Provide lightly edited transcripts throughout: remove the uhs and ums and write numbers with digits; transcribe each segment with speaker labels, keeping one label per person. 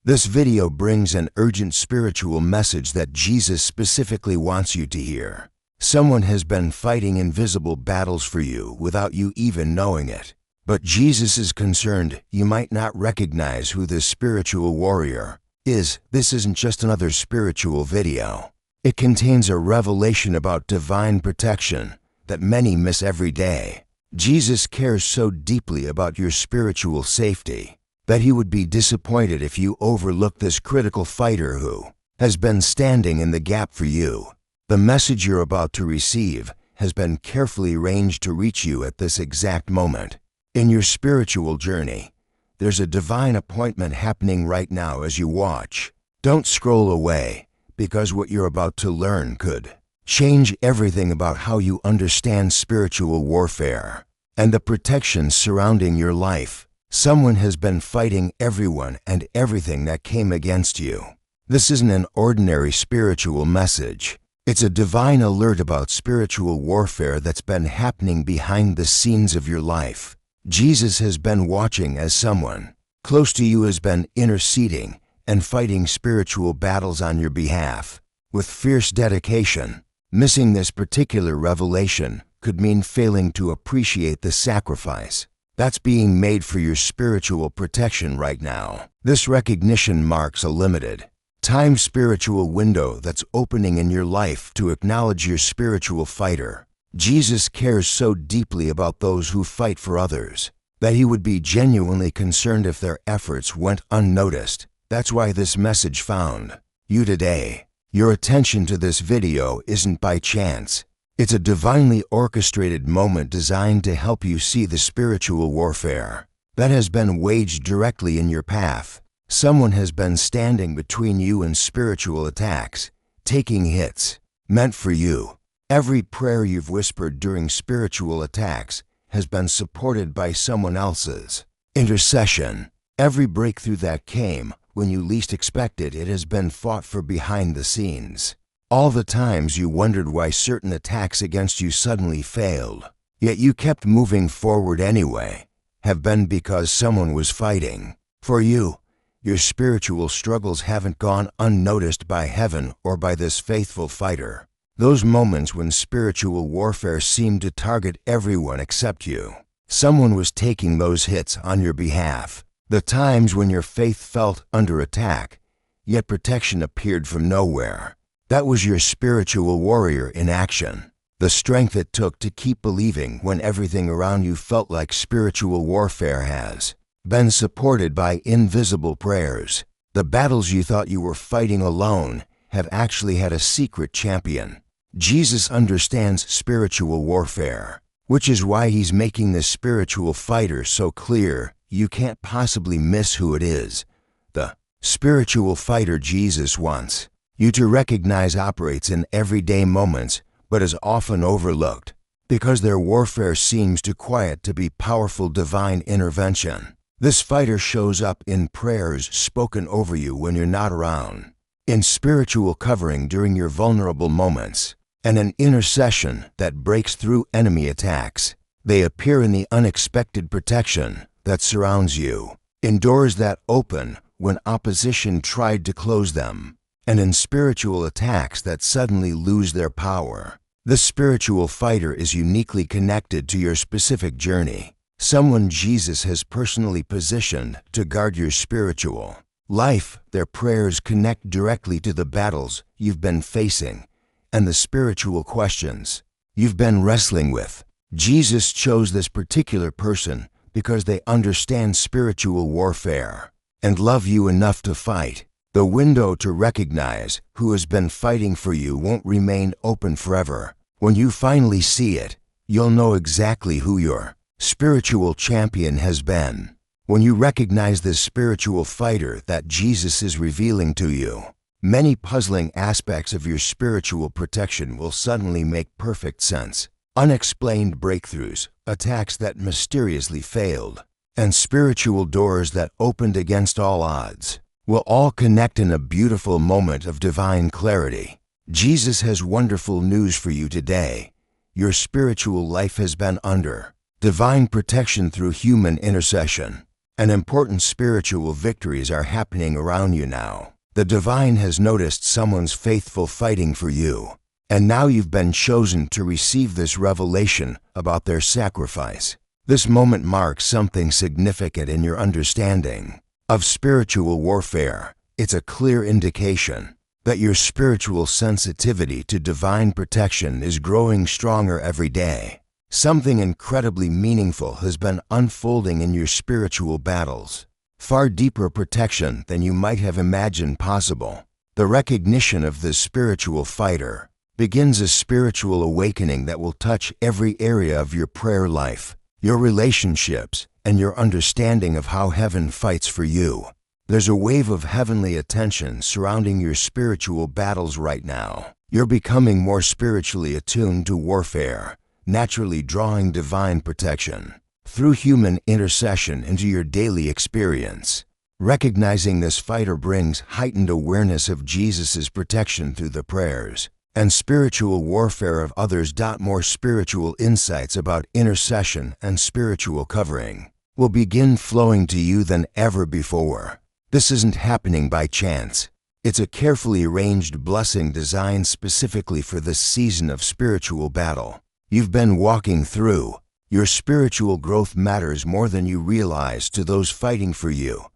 Speaker 1: This video brings an urgent spiritual message that Jesus specifically wants you to hear. Someone has been fighting invisible battles for you without you even knowing it. But Jesus is concerned you might not recognize who this spiritual warrior is. This isn't just another spiritual video. It contains a revelation about divine protection that many miss every day. Jesus cares so deeply about your spiritual safety that he would be disappointed if you overlook this critical fighter who has been standing in the gap for you. The message you're about to receive has been carefully arranged to reach you at this exact moment. In your spiritual journey, there's a divine appointment happening right now as you watch. Don't scroll away, because what you're about to learn could change everything about how you understand spiritual warfare and the protection surrounding your life. Someone has been fighting everyone and everything that came against you. This isn't an ordinary spiritual message. It's a divine alert about spiritual warfare that's been happening behind the scenes of your life. Jesus has been watching as someone close to you has been interceding and fighting spiritual battles on your behalf with fierce dedication. Missing this particular revelation could mean failing to appreciate the sacrifice that's being made for your spiritual protection right now. This recognition marks a limited time spiritual window that's opening in your life to acknowledge your spiritual fighter. Jesus cares so deeply about those who fight for others that he would be genuinely concerned if their efforts went unnoticed. That's why this message found you today. Your attention to this video isn't by chance. It's a divinely orchestrated moment designed to help you see the spiritual warfare that has been waged directly in your path. Someone has been standing between you and spiritual attacks, taking hits meant for you. Every prayer you've whispered during spiritual attacks has been supported by someone else's intercession. Every breakthrough that came when you least expected it has been fought for behind the scenes. All the times you wondered why certain attacks against you suddenly failed, yet you kept moving forward anyway, have been because someone was fighting for you. Your spiritual struggles haven't gone unnoticed by heaven or by this faithful fighter. Those moments when spiritual warfare seemed to target everyone except you, someone was taking those hits on your behalf. The times when your faith felt under attack, yet protection appeared from nowhere. That was your spiritual warrior in action. The strength it took to keep believing when everything around you felt like spiritual warfare has been supported by invisible prayers. The battles you thought you were fighting alone have actually had a secret champion. Jesus understands spiritual warfare, which is why he's making this spiritual fighter so clear you can't possibly miss who it is. The spiritual fighter Jesus wants you to recognize operates in everyday moments but is often overlooked because their warfare seems too quiet to be powerful divine intervention. This fighter shows up in prayers spoken over you when you're not around, in spiritual covering during your vulnerable moments, and an intercession that breaks through enemy attacks. They appear in the unexpected protection that surrounds you, in doors that open when opposition tried to close them, and in spiritual attacks that suddenly lose their power. This spiritual fighter is uniquely connected to your specific journey. Someone Jesus has personally positioned to guard your spiritual life. Their prayers connect directly to the battles you've been facing and the spiritual questions you've been wrestling with. Jesus chose this particular person because they understand spiritual warfare and love you enough to fight. The window to recognize who has been fighting for you won't remain open forever. When you finally see it, you'll know exactly who your spiritual champion has been. When you recognize this spiritual fighter that Jesus is revealing to you, many puzzling aspects of your spiritual protection will suddenly make perfect sense. Unexplained breakthroughs, attacks that mysteriously failed, and spiritual doors that opened against all odds will all connect in a beautiful moment of divine clarity. Jesus has wonderful news for you today. Your spiritual life has been under divine protection through human intercession. and important spiritual victories are happening around you now. The divine has noticed someone's faithful fighting for you, and now you've been chosen to receive this revelation about their sacrifice. This moment marks something significant in your understanding of spiritual warfare. It's a clear indication that your spiritual sensitivity to divine protection is growing stronger every day. Something incredibly meaningful has been unfolding in your spiritual battles. Far deeper protection than you might have imagined possible. The recognition of this spiritual fighter begins a spiritual awakening that will touch every area of your prayer life, your relationships, and your understanding of how heaven fights for you. There's a wave of heavenly attention surrounding your spiritual battles right now. You're becoming more spiritually attuned to warfare, naturally drawing divine protection through human intercession into your daily experience. Recognizing this fighter brings heightened awareness of Jesus' protection through the prayers and spiritual warfare of others. More spiritual insights about intercession and spiritual covering will begin flowing to you than ever before. This isn't happening by chance. It's a carefully arranged blessing designed specifically for this season of spiritual battle you've been walking through. Your spiritual growth matters more than you realize to those fighting for you.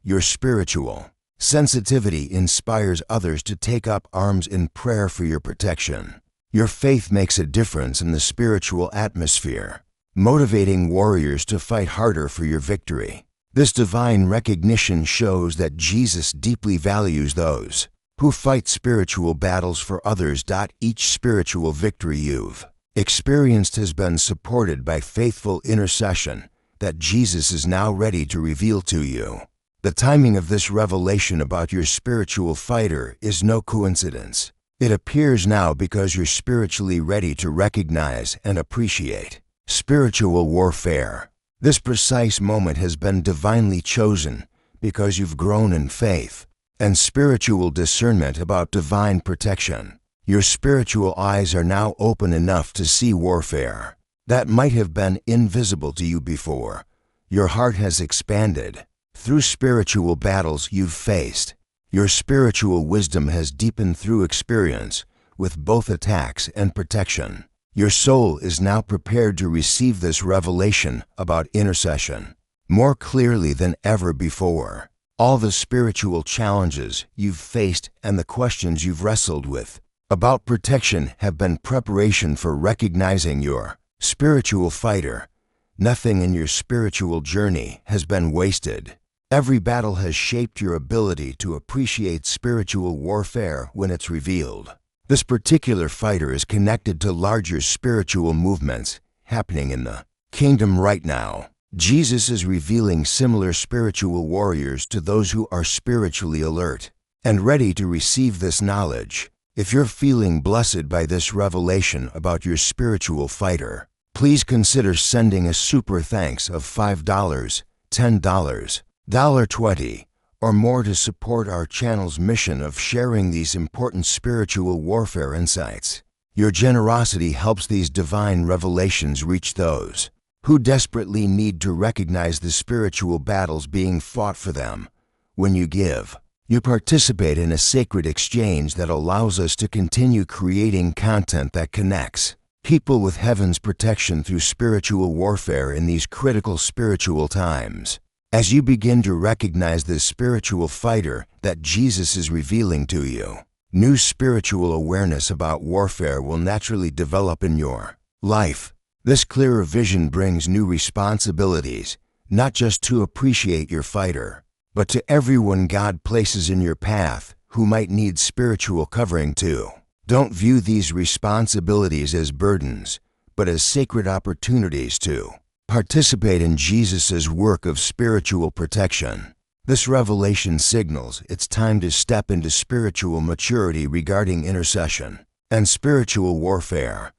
Speaker 1: Your spiritual sensitivity inspires others to take up arms in prayer for your protection. Your faith makes a difference in the spiritual atmosphere, motivating warriors to fight harder for your victory. This divine recognition shows that Jesus deeply values those who fight spiritual battles for others. Each spiritual victory you've experienced has been supported by faithful intercession that Jesus is now ready to reveal to you. The timing of this revelation about your spiritual fighter is no coincidence. It appears now because you're spiritually ready to recognize and appreciate spiritual warfare. This precise moment has been divinely chosen because you've grown in faith and spiritual discernment about divine protection. Your spiritual eyes are now open enough to see warfare that might have been invisible to you before. Your heart has expanded through spiritual battles you've faced. Your spiritual wisdom has deepened through experience with both attacks and protection. Your soul is now prepared to receive this revelation about intercession more clearly than ever before. All the spiritual challenges you've faced and the questions you've wrestled with about protection have been preparation for recognizing your spiritual fighter. Nothing in your spiritual journey has been wasted. Every battle has shaped your ability to appreciate spiritual warfare when it's revealed. This particular fighter is connected to larger spiritual movements happening in the kingdom right now. Jesus is revealing similar spiritual warriors to those who are spiritually alert and ready to receive this knowledge. If you're feeling blessed by this revelation about your spiritual fighter, please consider sending a super thanks of $5, $10, $20, or more to support our channel's mission of sharing these important spiritual warfare insights. Your generosity helps these divine revelations reach those who desperately need to recognize the spiritual battles being fought for them. When you give, you participate in a sacred exchange that allows us to continue creating content that connects people with heaven's protection through spiritual warfare in these critical spiritual times. As you begin to recognize this spiritual fighter that Jesus is revealing to you, new spiritual awareness about warfare will naturally develop in your life. This clearer vision brings new responsibilities, not just to appreciate your fighter, but to everyone God places in your path who might need spiritual covering too. Don't view these responsibilities as burdens, but as sacred opportunities to participate in Jesus' work of spiritual protection. This revelation signals it's time to step into spiritual maturity regarding intercession and spiritual warfare.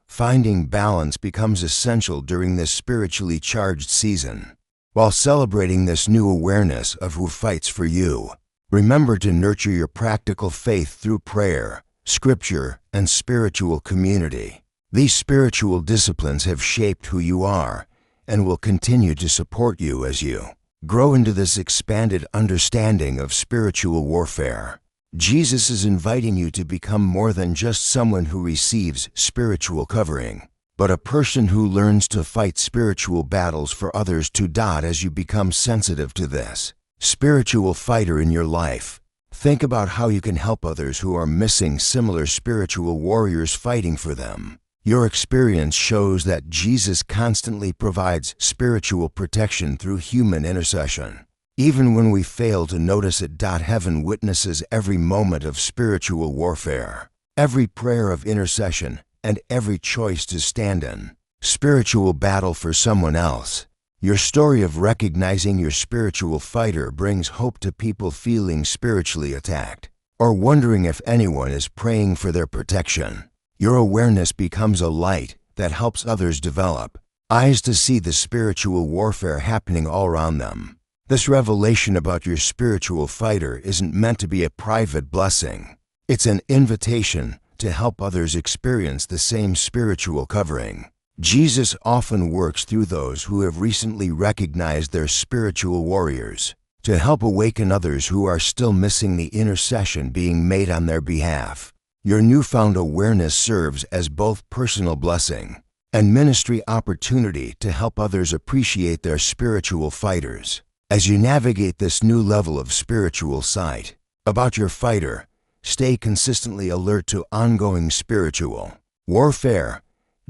Speaker 1: Finding balance becomes essential during this spiritually charged season. While celebrating this new awareness of who fights for you, remember to nurture your practical faith through prayer, scripture, and spiritual community. These spiritual disciplines have shaped who you are and will continue to support you as you Grow into this expanded understanding of spiritual warfare. Jesus is inviting you to become more than just someone who receives spiritual covering, but a person who learns to fight spiritual battles for others too. As you become sensitive to this spiritual fighter in your life, think about how you can help others who are missing similar spiritual warriors fighting for them. Your experience shows that Jesus constantly provides spiritual protection through human intercession. Even when we fail to notice it, heaven witnesses every moment of spiritual warfare, every prayer of intercession, and every choice to stand in spiritual battle for someone else. Your story of recognizing your spiritual fighter brings hope to people feeling spiritually attacked or wondering if anyone is praying for their protection. Your awareness becomes a light that helps others develop eyes to see the spiritual warfare happening all around them. This revelation about your spiritual fighter isn't meant to be a private blessing. It's an invitation to help others experience the same spiritual covering. Jesus often works through those who have recently recognized their spiritual warriors to help awaken others who are still missing the intercession being made on their behalf. Your newfound awareness serves as both personal blessing and ministry opportunity to help others appreciate their spiritual fighters. As you navigate this new level of spiritual sight about your fighter, stay consistently alert to ongoing spiritual warfare.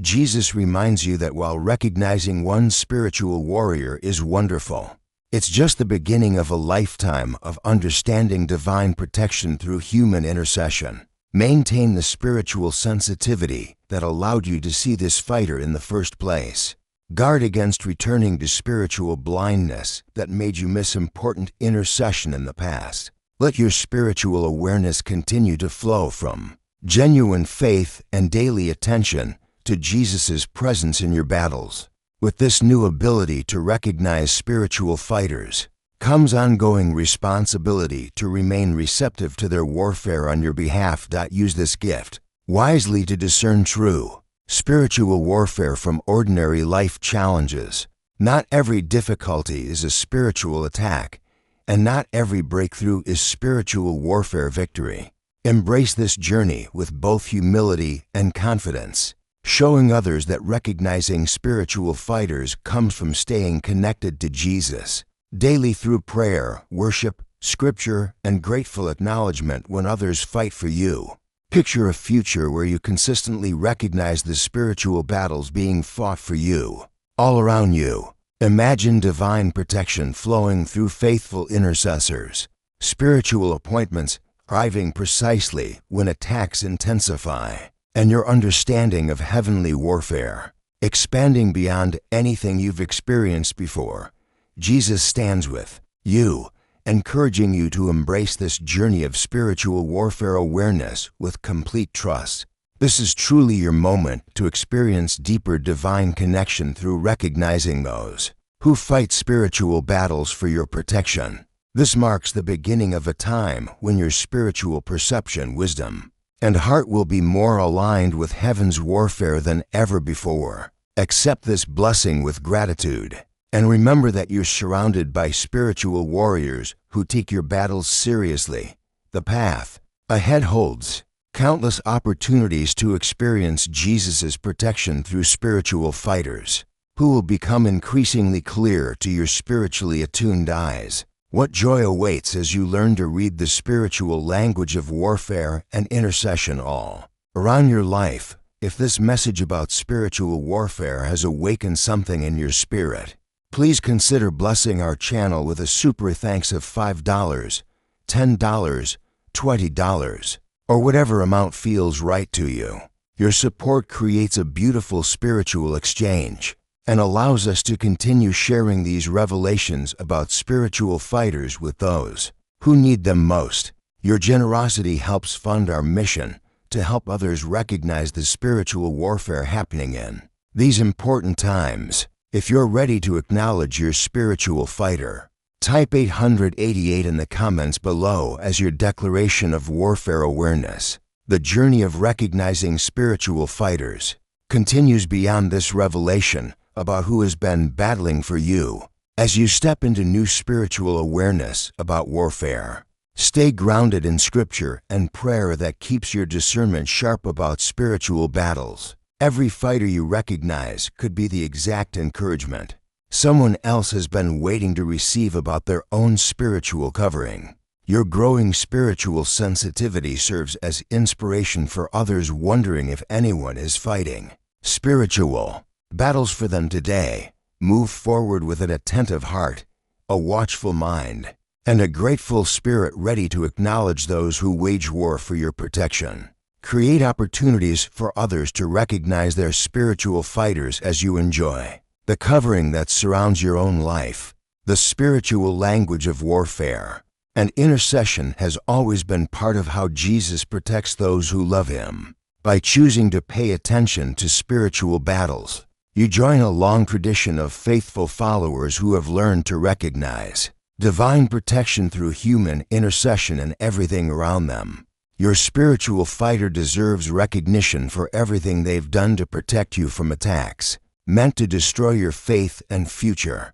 Speaker 1: Jesus reminds you that while recognizing one's spiritual warrior is wonderful, it's just the beginning of a lifetime of understanding divine protection through human intercession. Maintain the spiritual sensitivity that allowed you to see this fighter in the first place. Guard against returning to spiritual blindness that made you miss important intercession in the past. Let your spiritual awareness continue to flow from genuine faith and daily attention to Jesus' presence in your battles. With this new ability to recognize spiritual fighters comes ongoing responsibility to remain receptive to their warfare on your behalf. Use this gift wisely to discern true spiritual warfare from ordinary life challenges. Not every difficulty is a spiritual attack, and not every breakthrough is spiritual warfare victory. Embrace this journey with both humility and confidence, showing others that recognizing spiritual fighters comes from staying connected to Jesus daily through prayer, worship, scripture, and grateful acknowledgement. When others fight for you, picture a future where you consistently recognize the spiritual battles being fought for you all around you. Imagine divine protection flowing through faithful intercessors, spiritual appointments arriving precisely when attacks intensify, and your understanding of heavenly warfare expanding beyond anything you've experienced before. Jesus stands with you, encouraging you to embrace this journey of spiritual warfare awareness with complete trust. This is truly your moment to experience deeper divine connection through recognizing those who fight spiritual battles for your protection. This marks the beginning of a time when your spiritual perception, wisdom, and heart will be more aligned with heaven's warfare than ever before. Accept this blessing with gratitude, and remember that you're surrounded by spiritual warriors who take your battles seriously. The path ahead holds countless opportunities to experience Jesus' protection through spiritual fighters, who will become increasingly clear to your spiritually attuned eyes. What joy awaits as you learn to read the spiritual language of warfare and intercession all around your life. If this message about spiritual warfare has awakened something in your spirit, please consider blessing our channel with a super thanks of $5, $10, $20, or whatever amount feels right to you. Your support creates a beautiful spiritual exchange and allows us to continue sharing these revelations about spiritual fighters with those who need them most. Your generosity helps fund our mission to help others recognize the spiritual warfare happening in these important times. If you're ready to acknowledge your spiritual fighter, type 888 in the comments below as your declaration of warfare awareness. The journey of recognizing spiritual fighters continues beyond this revelation about who has been battling for you. As you step into new spiritual awareness about warfare, stay grounded in Scripture and prayer that keeps your discernment sharp about spiritual battles. Every fighter you recognize could be the exact encouragement someone else has been waiting to receive about their own spiritual covering. Your growing spiritual sensitivity serves as inspiration for others wondering if anyone is fighting spiritual battles for them today. Move forward with an attentive heart, a watchful mind, and a grateful spirit ready to acknowledge those who wage war for your protection. Create opportunities for others to recognize their spiritual fighters as you enjoy the covering that surrounds your own life. The spiritual language of warfare and intercession has always been part of how Jesus protects those who love Him. By choosing to pay attention to spiritual battles, you join a long tradition of faithful followers who have learned to recognize divine protection through human intercession in everything around them. Your spiritual fighter deserves recognition for everything they've done to protect you from attacks meant to destroy your faith and future.